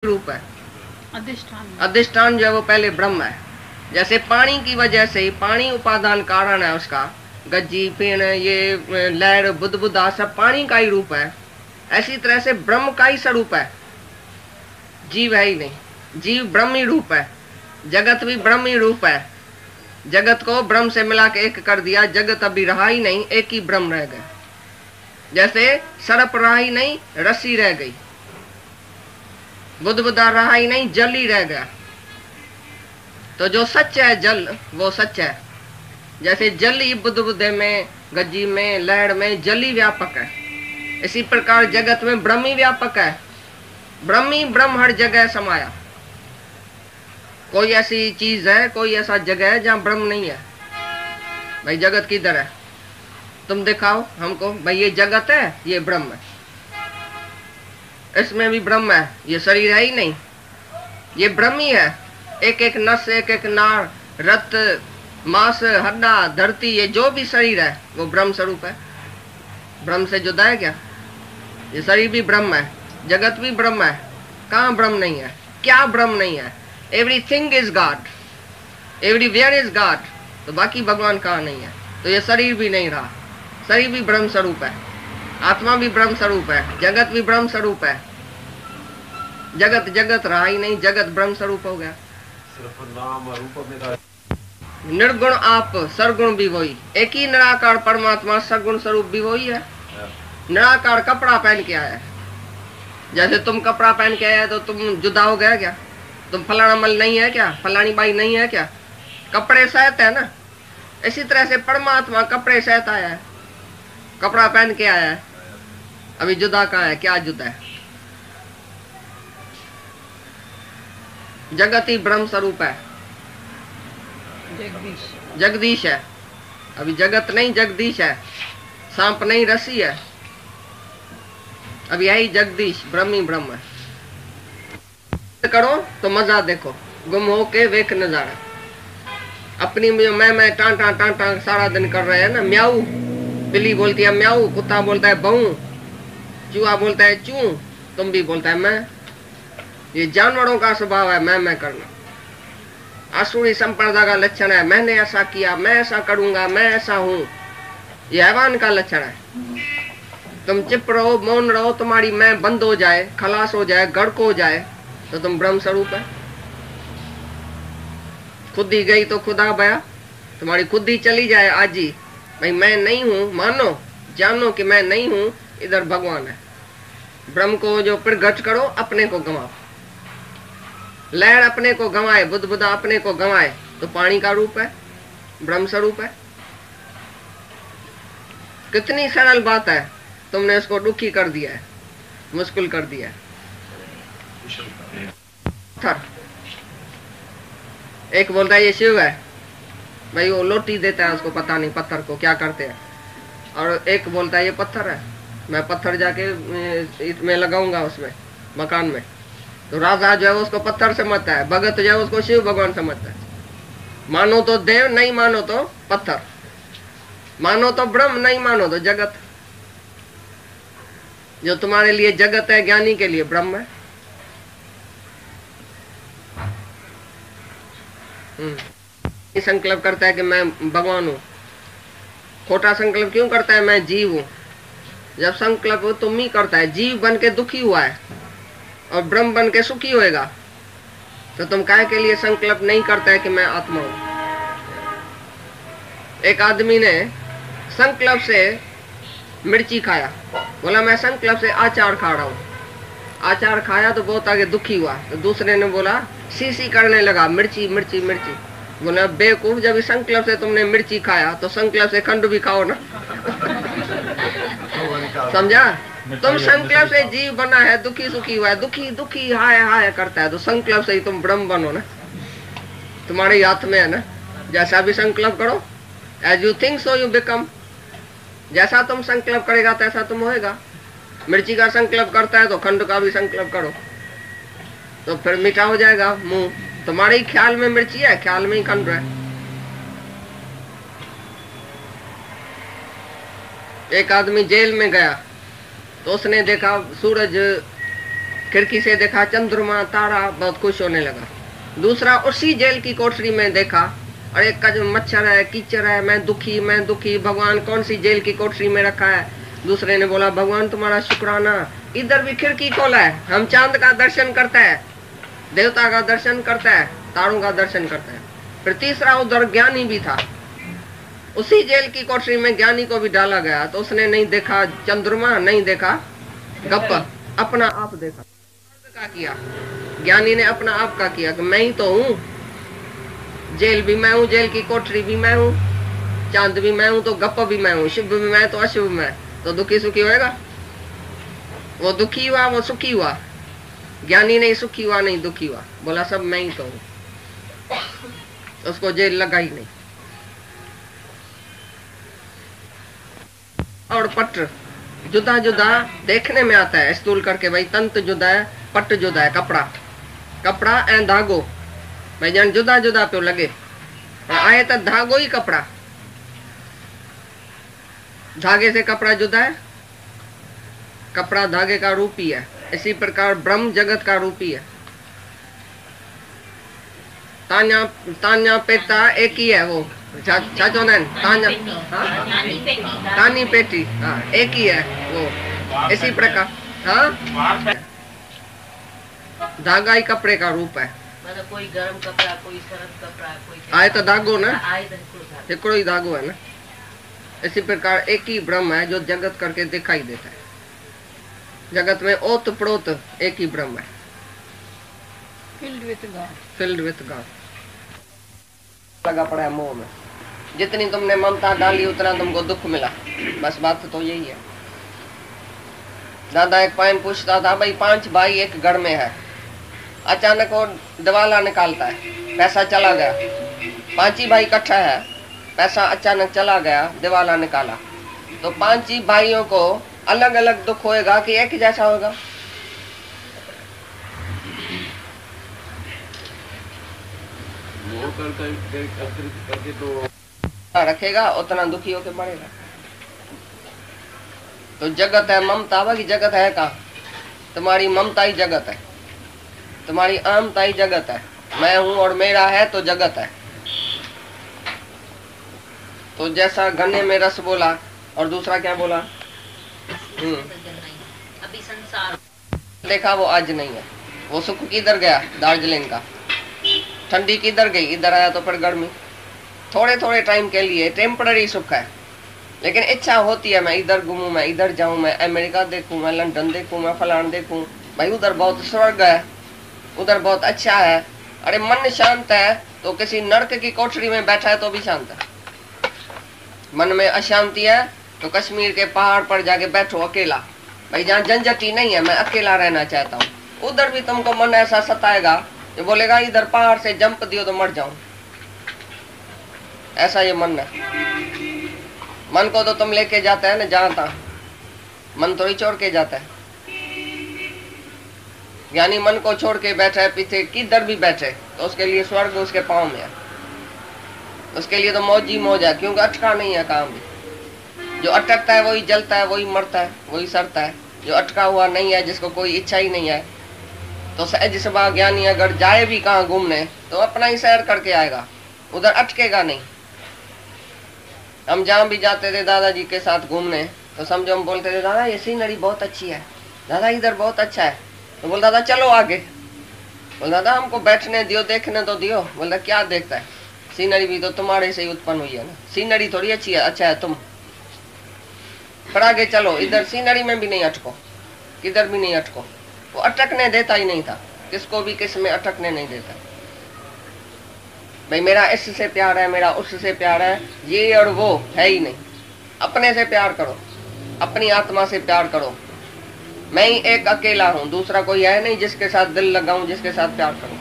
रूप है, अधिष्ठान। अधिष्ठान जो है वो पहले ब्रह्म है। जैसे पानी की वजह से ही, पानी उपादान कारण है उसका, गज्जी पेड़ ये लहर बुदबुदा सब पानी का ही रूप है। ऐसी तरह से ब्रह्म का ही स्वरूप है, जीव है ही नहीं। जीव ब्रह्म ही रूप है, जगत भी ब्रह्म ही रूप है। जगत को ब्रह्म से मिला के एक कर दिया, जगत अभी रहा ही नहीं, एक ही ब्रह्म रह गया। जैसे सर्प रहा ही नहीं, रस्सी रह गई, बुदबुदा रहा ही नहीं, जल ही रह गया। तो जो सच है जल, वो सच है। जैसे जल ही बुदबुदे में, गज्जी में, लहर में जल ही व्यापक है, इसी प्रकार जगत में ब्रह्म ही व्यापक है। ब्रह्म ही ब्रह्म हर जगह समाया। कोई ऐसी चीज है, कोई ऐसा जगह है जहाँ ब्रह्म नहीं है? भाई जगत किधर है? तुम दिखाओ हमको, भाई ये जगत है, ये ब्रह्म है, इसमें भी ब्रह्म है, ये शरीर है ही नहीं, ये ब्रह्म ही है। एक एक नस, एक एक नार, रक्त, मांस, हड्डा, धरती, ये जो भी शरीर है वो ब्रह्म स्वरूप है। ब्रह्म से जुदा है क्या? ये शरीर भी ब्रह्म है, जगत भी ब्रह्म है। कहाँ ब्रह्म नहीं है? क्या ब्रह्म नहीं है? Everything is God, everywhere is God. तो बाकी भगवान कहाँ नहीं है? तो ये शरीर भी नहीं रहा, शरीर भी ब्रह्म स्वरूप है, आत्मा भी ब्रह्म स्वरूप है, जगत भी ब्रह्म स्वरूप है। जगत जगत रहा ही नहीं, जगत ब्रह्म स्वरूप हो गया। सिर्फ नाम और रूप में निर्गुण आप, सरगुण भी वही, एक ही निराकार परमात्मा, सगुण स्वरूप भी वही है। निराकार कपड़ा पहन के आया है। जैसे तुम कपड़ा पहन के आया तो तुम जुदा हो गया क्या? तुम फलाना मल नहीं है क्या? फलानी बाई नहीं है क्या? कपड़े सहित है ना। इसी तरह से परमात्मा कपड़े सहित आया है, कपड़ा पहन के आया है। अभी जुदा कहाँ है? क्या जुदा है? जगत ही ब्रह्म स्वरूप है, जगदीश, जगदीश है। अभी जगत नहीं, जगदीश है। सांप नहीं, रस्सी है। अब यही जगदीश ब्रह्म ही ब्रह्म है। करो तो मजा देखो, गुम हो के वेख नजारा। अपनी मैं टां टां टां टां सारा दिन कर रहे हैं ना। म्याऊ, बिल्ली बोलती है म्याऊ, कुत्ता बोलता है बहू, चूहा बोलता है चू, तुम भी बोलता है मैं। ये जानवरों का स्वभाव है मैं करना। आसुरी संप्रदा का लक्षण है, मैंने ऐसा किया, मैं ऐसा करूंगा, मैं ऐसा हूं। ये हैवान का लक्षण है। तुम चुप रहो, मौन रहो, तुम्हारी मैं बंद हो जाए, खलास हो जाए, गड़क हो जाए, तो तुम ब्रह्म स्वरूप है। खुद ही गई तो खुदा बया, तुम्हारी खुद ही चली जाए आज ही, भाई मैं नहीं हूं, मानो जानो कि मैं नहीं हूं, इधर भगवान है। ब्रह्म को जो प्रगट करो, अपने को गंवाओ। लहर अपने को गंवाए, बुदबुदा अपने को गंवाए, तो पानी का रूप है, ब्रह्म स्वरूप है। कितनी सरल बात है, तुमने इसको दुखी कर दिया है, मुश्किल कर दिया है। पत्थर, एक बोलता है ये शिव है, भाई वो लोटी देता है, उसको पता नहीं पत्थर को क्या करते हैं। और एक बोलता है ये पत्थर है, मैं पत्थर जाके मैं लगाऊंगा उसमें मकान में। तो राजा जो है उसको पत्थर समझता है, भगत जो है उसको शिव भगवान समझता है। मानो तो देव, नहीं मानो तो पत्थर, मानो तो ब्रह्म, नहीं मानो तो जगत। जो तुम्हारे लिए जगत है, ज्ञानी के लिए ब्रह्म है। संकल्प करता है कि मैं भगवान हूं। खोटा संकल्प क्यों करता है? मैं जीव हूं। जब संकल्प तुम ही करता है, जीव बन के दुखी हुआ है और ब्रह्म बन के सुखी होएगा, तो तुम काहे के लिए संकल्प नहीं करता है कि मैं आत्मा हूं? एक आदमी ने संकल्प से मिर्ची खाया, बोला मैं संकल्प से आचार खा रहा हूं। आचार खाया तो बहुत आगे दुखी हुआ, तो दूसरे ने बोला सी करने लगा, मिर्ची मिर्ची मिर्ची। बोला बेवकूफ, जब इस संकल्प से तुमने मिर्ची खाया तो संकल्प से खंड भी खाओ ना। समझा? तुम संकल्प से जीव बना है, दुखी सुखी हुआ है, दुखी दुखी हाय हाय करता है, तो संकल्प से ही तुम ब्रह्म बनो ना। तुम्हारे हाथ में है ना, जैसा भी संकल्प करो, as you think so you become. जैसा तुम संकल्प करेगा तैसा तुम होएगा। मिर्ची का संकल्प करता है तो खंड का भी संकल्प करो, तो फिर मीठा हो जाएगा मुंह। तुम्हारे ही ख्याल में मिर्ची है, ख्याल में ही खंड है। एक आदमी जेल में गया तो उसने देखा सूरज खिड़की से देखा चंद्रमा तारा, बहुत खुश होने लगा। दूसरा उसी जेल की कोठरी में देखा, और एक का जो मच्छर है, कीचड़ है, मैं दुखी, भगवान कौन सी जेल की कोठरी में रखा है। दूसरे ने बोला भगवान तुम्हारा शुक्राना, इधर भी खिड़की खोला है, हम चांद का दर्शन करते हैं, देवता का दर्शन करता है, तारों का दर्शन करता है। फिर तीसरा उधर ज्ञानी भी था, उसी जेल की कोठरी में ज्ञानी को भी डाला गया, तो उसने नहीं देखा चंद्रमा, नहीं देखा गप्पा, अपना आप देखा। क्या किया ज्ञानी ने? अपना आप का किया कि मैं ही तो हूँ, जेल भी मैं हूँ, जेल की कोठरी भी मैं हूँ, चांद भी मैं हूँ, तो गप्पा भी मैं हूँ, शुभ भी मैं तो अशुभ मैं, तो दुखी सुखी होएगा? वो दुखी हुआ, वो सुखी हुआ। ज्ञानी नहीं सुखी हुआ, नहीं दुखी हुआ, बोला सब मैं ही तो हूँ, उसको जेल लगा ही नहीं। और पट जुदा जुदा देखने में आता है, स्थूल करके भाई तंत्र जुदा है, पट जुदा है, कपड़ा एंड धागो, भाई जान जुदा जुदा पे लगे, आए तो धागो ही कपड़ा, धागे से कपड़ा जुदा है, कपड़ा धागे का रूप ही है। इसी प्रकार ब्रह्म जगत का रूप ही है। तान्या पेटा एक ही है, वो तानी पेटी, हाँ एक ही है वो। इसी प्रकार हाँ धागा ही कपड़े का रूप है, मतलब कोई गर्म कपड़ा, कोई सर्द कपड़ा, कोई आए तो धागो ना, आए तो एकड़ो ही धागो है ना। इसी प्रकार एक ही ब्रह्म है जो जगत करके दिखाई देता है। जगत में ओत प्रोत एक ही ब्रह्म है, फिल्ड विथ गॉड। लगा पड़ा है मोह में, जितनी तुमने ममता डाली उतना तुमको दुख मिला, बस बात तो यही है। दादा एक पॉइंट पूछता था, भाई 5 भाई एक घर में है, अचानक वो दिवाला निकालता है, पैसा चला गया, 5 ही भाई इकट्ठा है, पैसा अचानक चला गया, दिवाला निकाला, तो 5 ही भाइयों को अलग अलग दुख होएगा कि एक जैसा होगा? करके तो रखेगा उतना दुखी होकर मरेगा। तो जगत है ममता, बाकी जगत है कहाँ? तुम्हारी ममता ही जगत है, तुम्हारी आमता ही जगत है। मैं हूं और मेरा है तो जगत है। तो जैसा गन्ने में रस बोला और दूसरा क्या बोला, अभी संसार देखा वो आज नहीं है। वो सुख किधर गया? दार्जिलिंग का। ठंडी किधर गई? इधर आया तो फिर गर्मी। थोड़े थोड़े टाइम के लिए टेम्पररी सुख है, लेकिन इच्छा होती है मैं इधर घूमूं, मैं इधर जाऊं, मैं अमेरिका देखूं, मैं लंदन देखूं, मैं फलान देखूं, भाई उधर बहुत स्वर्ग है, उधर बहुत अच्छा है। अरे मन शांत है तो किसी नर्क की कोठरी में बैठा है तो भी शांत है। मन में अशांति है तो कश्मीर के पहाड़ पर जाके बैठो अकेला, भाई जहाँ झंझटी नहीं है, मैं अकेला रहना चाहता हूँ। उधर भी तुमको मन ऐसा सताएगा जो बोलेगा इधर पहाड़ से जंप दियो तो मर जाऊं। ऐसा ये मन है। मन को तो तुम लेके जाते है ना जहां तहां, मन थोड़ी छोड़ के जाता है। यानी मन को छोड़ के बैठा है पीछे किधर भी बैठे तो उसके लिए स्वर्ग उसके पांव में है, उसके लिए तो मौज ही मौज है, क्योंकि अटका नहीं है काम भी। जो अटकता है वही जलता है, वही मरता है, वही सड़ता है। जो अटका हुआ नहीं है, जिसको कोई इच्छा ही नहीं है, तो सहज सभा ज्ञानी अगर जाए भी कहाँ घूमने तो अपना ही सैर करके आएगा, उधर अटकेगा नहीं। हम जहाँ भी जाते थे दादाजी के साथ घूमने तो समझो हम बोलते थे दादा ये सीनरी बहुत अच्छी है, दादा इधर बहुत अच्छा है, तो बोलता था चलो आगे। बोलता था हमको बैठने दियो, देखने तो दियो। बोलता क्या देखता है, सीनरी भी तो तुम्हारे से ही उत्पन्न हुई है ना, सीनरी थोड़ी अच्छी है, अच्छा है तुम, पर आगे चलो। इधर सीनरी में भी नहीं अटको, किधर भी नहीं अटको। वो अटकने देता ही नहीं था, किसको भी किस में अटकने नहीं देता। भाई मेरा इससे प्यार है, मेरा उससे प्यार है, ये और वो है ही नहीं। अपने से प्यार करो, अपनी आत्मा से प्यार करो। मैं ही एक अकेला हूं, दूसरा कोई है नहीं जिसके साथ दिल लगाऊं, जिसके साथ प्यार करूं।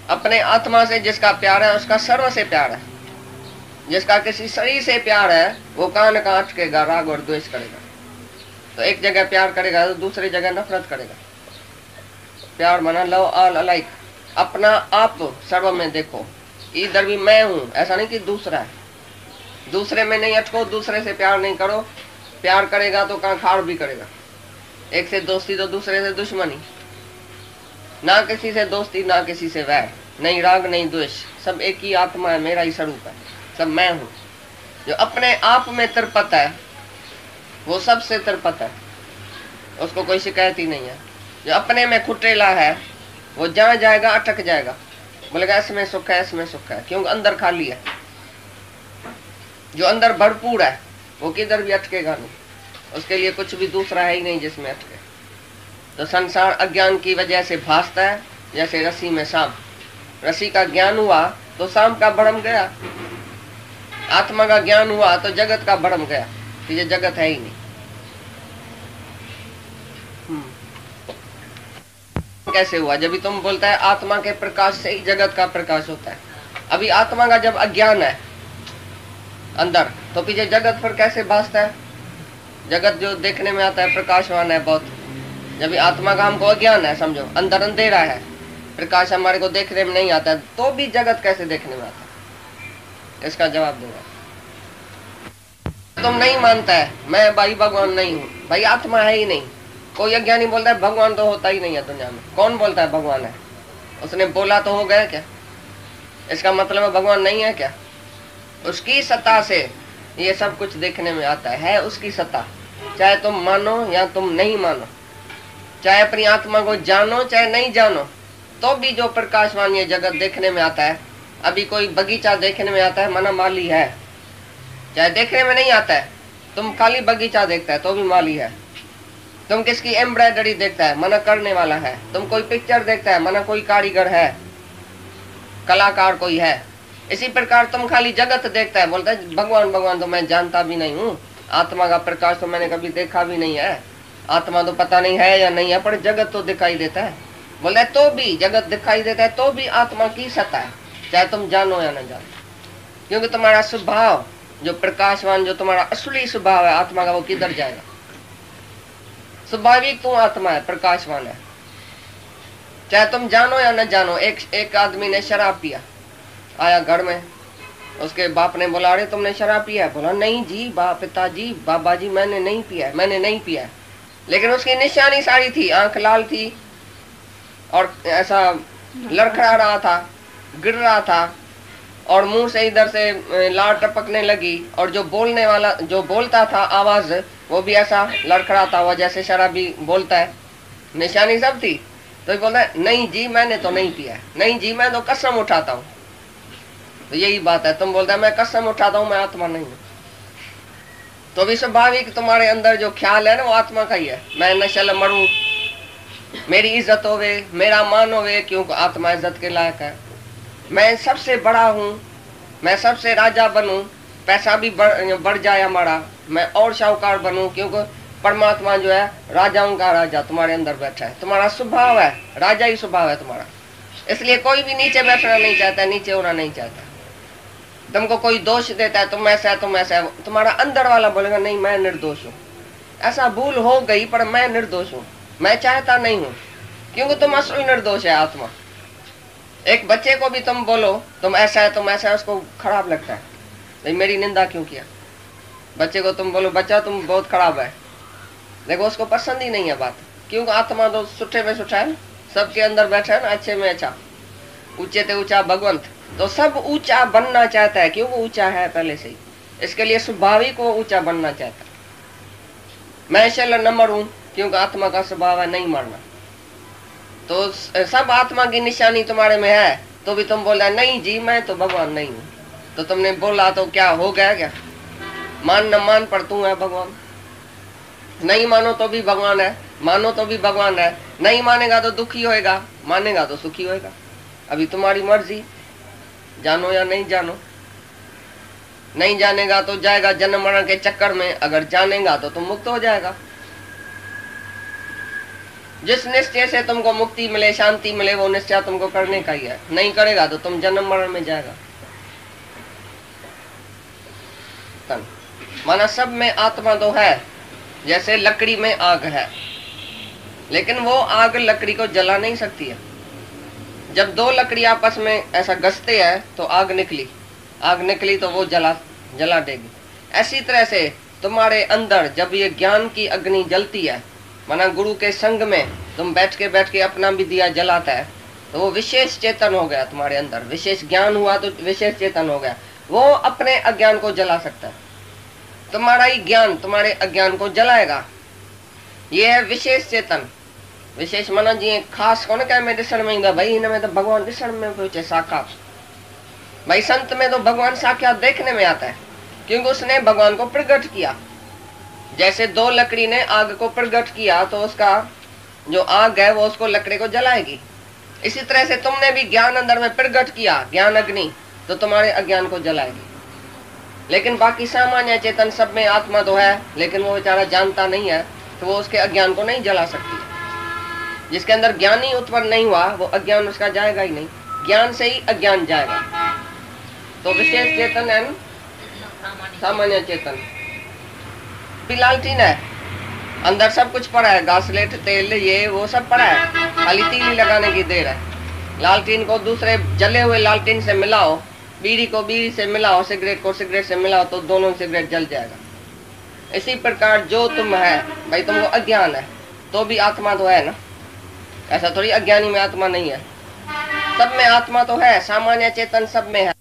अपने आत्मा से जिसका प्यार है उसका सर्व से प्यार है। जिसका किसी शरीर से प्यार है वो कान का अटकेगा, राग और द्वेष करेगा। तो एक जगह प्यार करेगा तो दूसरी जगह नफरत करेगा। प्यार माना लव ऑल अलाइक। अपना आप सर्व में देखो, इधर भी मैं हूं, ऐसा नहीं कि दूसरा है। दूसरे में नहीं अटको, दूसरे से प्यार नहीं करो। प्यार करेगा तो कहाँ खाड़ भी करेगा। एक से दोस्ती तो दूसरे से दुश्मनी। ना किसी से दोस्ती ना किसी से वैर, नहीं राग नहीं द्वेष, सब एक ही आत्मा है, मेरा ही स्वरूप है, सब मैं हूँ। जो अपने आप में तिरपत है वो सबसे तिरपत है, उसको कोई शिकायत ही नहीं है। जो अपने में खुटेला है वो जहाँ जाएगा अटक जाएगा, बोलेगा इसमें सुख है इसमें सुख है, क्योंकि अंदर खाली है। जो अंदर भरपूर है वो किधर भी अटकेगा नहीं, उसके लिए कुछ भी दूसरा है ही नहीं जिसमें अटके। तो संसार अज्ञान की वजह से भासता है जैसे रस्सी में सांप। रस्सी का ज्ञान हुआ तो सांप का भ्रम गया, आत्मा का ज्ञान हुआ तो जगत का भ्रम गया कि ये जगत है ही नहीं। कैसे हुआ? जब भी तुम बोलता है आत्मा के प्रकाश से ही जगत का प्रकाश होता है। अभी आत्मा का जब अज्ञान है अंदर, तो पीछे जगत पर कैसे भासता है? जगत जो देखने में आता है प्रकाशवान है बहुत। जब भी आत्मा का हमको अज्ञान है, समझो अंदर अंधेरा है, प्रकाश हमारे को देखने में नहीं आता है, तो भी जगत कैसे देखने में आता है? इसका जवाब दूंगा। तुम नहीं मानता है मैं भाई भगवान नहीं हूँ, भाई आत्मा है ही नहीं। कोई अज्ञानी बोलता है भगवान तो होता ही नहीं है दुनिया में। कौन बोलता है भगवान है? उसने बोला तो हो गया क्या? इसका मतलब है भगवान नहीं है क्या? उसकी सत्ता से ये सब कुछ देखने में आता है उसकी सत्ता। चाहे तुम मानो या तुम नहीं मानो, चाहे अपनी आत्मा को जानो चाहे नहीं जानो, तो भी जो प्रकाशवान ये जगत देखने में आता है। अभी कोई बगीचा देखने में आता है, मना माली है। चाहे देखने में नहीं आता है, तुम खाली बगीचा देखता है तो भी माली है। तुम किसकी एम्ब्रॉयडरी देखता है, मना करने वाला है। तुम कोई पिक्चर देखता है, मना कोई कारीगर है, कलाकार कोई है। इसी प्रकार तुम खाली जगत देखता है, बोलता है भगवान भगवान तो मैं जानता भी नहीं हूँ, आत्मा का प्रकाश तो मैंने कभी देखा भी नहीं है, आत्मा तो पता नहीं है या नहीं है, पर जगत तो दिखाई देता है। बोलता है तो भी जगत दिखाई देता है तो भी आत्मा की सत्ता है, चाहे तुम जानो या न जानो। क्योंकि तुम्हारा स्वभाव जो प्रकाशवान, जो तुम्हारा असली स्वभाव है आत्मा का, वो किधर जाएगा? स्वाभाविक तुम आत्मा है, प्रकाशवान है, चाहे तुम जानो या न जानो। एक आदमी ने शराब पिया, आया घर में, उसके बाप ने बोला अरे तुमने शराब पिया? बोला नहीं जी पिताजी बाबा जी मैंने नहीं पिया, मैंने नहीं पिया। लेकिन उसकी निशानी सारी थी, आंख लाल थी और ऐसा लड़खड़ा रहा था, गिर रहा था, और मुंह से इधर से लार टपकने लगी, और जो बोलने वाला जो बोलता था आवाज वो भी ऐसा लड़खड़ाता हुआ जैसे शराबी बोलता है। निशानी सब थी। तो बोलता है नहीं जी मैंने तो नहीं पिया, नहीं जी मैं तो कसम उठाता हूँ। तो यही बात है, तुम बोलता है मैं कसम उठाता हूँ, मैं आत्मा नहीं हूँ। तो भी स्वाभाविक तुम्हारे अंदर जो ख्याल है ना वो आत्मा का ही है। मैं नशल मरूं, मेरी इज्जत होवे, मेरा मान होवे, क्योंकि आत्मा इज्जत के लायक है। मैं सबसे बड़ा हूँ, मैं सबसे राजा बनूं, पैसा भी बढ़ जाए हमारा, मैं और शाहूकार बनूं, क्योंकि परमात्मा जो है राजाओं का राजा तुम्हारे अंदर बैठा है। तुम्हारा स्वभाव है, राजा ही स्वभाव है तुम्हारा। इसलिए कोई भी नीचे बैठना नहीं चाहता, नीचे होना नहीं चाहता। तुमको कोई दोष देता है, तुम ऐसा है तुम ऐसा है, तुम्हारा अंदर वाला बोलेगा नहीं मैं निर्दोष हूँ, ऐसा भूल हो गई पर मैं निर्दोष हूँ, मैं चाहता नहीं हूँ, क्योंकि तुम असली निर्दोष है आत्मा। एक बच्चे को भी तुम बोलो तुम ऐसा है तुम ऐसा है, उसको खराब लगता है, भाई मेरी निंदा क्यों किया। बच्चे को तुम बोलो बच्चा तुम बहुत खराब है, देखो उसको पसंद ही नहीं है बात, क्योंकि आत्मा तो सुठे में सुठा है, सबके अंदर बैठा है ना, अच्छे में अच्छा, ऊंचे से ऊंचा भगवंत। तो सब ऊंचा बनना चाहता है, क्योंकि ऊंचा है पहले से ही, इसके लिए स्वाभाविक वो ऊंचा बनना चाहता है। मैं शल न मरूं, क्योंकि आत्मा का स्वभाव है नहीं मरना। तो सब आत्मा की निशानी तुम्हारे में है, तो भी तुम बोला नहीं जी मैं तो भगवान नहीं हूँ। तो तुमने बोला तो क्या हो गया? क्या मान न मान पर तू है भगवान। नहीं मानो तो भी भगवान है, मानो तो भी भगवान है। नहीं मानेगा तो दुखी होएगा, मानेगा तो सुखी होएगा। अभी तुम्हारी मर्जी, जानो या नहीं जानो। नहीं जानेगा तो जाएगा जन्म मरण के चक्कर में, अगर जानेगा तो तुम मुक्त हो जाएगा। जिस निश्चय से तुमको मुक्ति मिले, शांति मिले, वो निश्चय तुमको करने का ही है। नहीं करेगा तो तुम जन्म मरण में जाएगा। माना सब में आत्मा तो है, जैसे लकड़ी में आग है, लेकिन वो आग लकड़ी को जला नहीं सकती है। जब दो लकड़ी आपस में ऐसा घसते हैं तो आग निकली तो वो जला देगी। ऐसी तरह से तुम्हारे अंदर जब ये ज्ञान की अग्नि जलती है माना गुरु के संग में तुम बैठ के अपना भी दिया जलाता है, तो वो विशेष चेतन हो गया तुम्हारे अंदर। विशेष ज्ञान हुआ तो विशेष चेतन हो गया, वो अपने अज्ञान को जला सकता है। तुम्हारा ही ज्ञान तुम्हारे अज्ञान को जलाएगा। ये है विशेष चेतन। विशेष माना जी खास कोन कहे में ॾिसण में ईंदा, भाई इनमें तो भगवान ॾिसण में पियो अचे साक्षात। भाई संत में तो भगवान साक्षात देखने में आता है, क्योंकि उसने भगवान को प्रकट किया। जैसे दो लकड़ी ने आग को प्रकट किया तो उसका जो आग है वो उसको लकड़ी को जलाएगी। इसी तरह से तुमने भी ज्ञान अंदर में प्रकट किया, ज्ञान अग्नि, तो तुम्हारे अज्ञान को जलाएगी। लेकिन बाकी सामान्य चेतन सब में आत्मा तो है, लेकिन वो बेचारा जानता नहीं है, तो वो उसके अज्ञान को नहीं जला सकती। जिसके अंदर ज्ञान ही उत्पन्न नहीं हुआ वो अज्ञान उसका जाएगा ही नहीं, ज्ञान से ही अज्ञान जाएगा। तो विशेष चेतन एंड सामान्य चेतन। लालटीन है, अंदर सब कुछ पड़ा है, घासलेट तेल ये वो सब पड़ा है, खाली तीली लगाने की देर है। लालटीन को दूसरे जले हुए लालटीन से मिलाओ, बीड़ी को बीड़ी से मिलाओ, सिगरेट को सिगरेट से मिलाओ, तो दोनों सिगरेट जल जाएगा। इसी प्रकार जो तुम है, भाई तुमको अज्ञान है तो भी आत्मा तो है ना, ऐसा थोड़ी अज्ञानी में आत्मा नहीं है। सब में आत्मा तो है, सामान्य चेतन सब में है।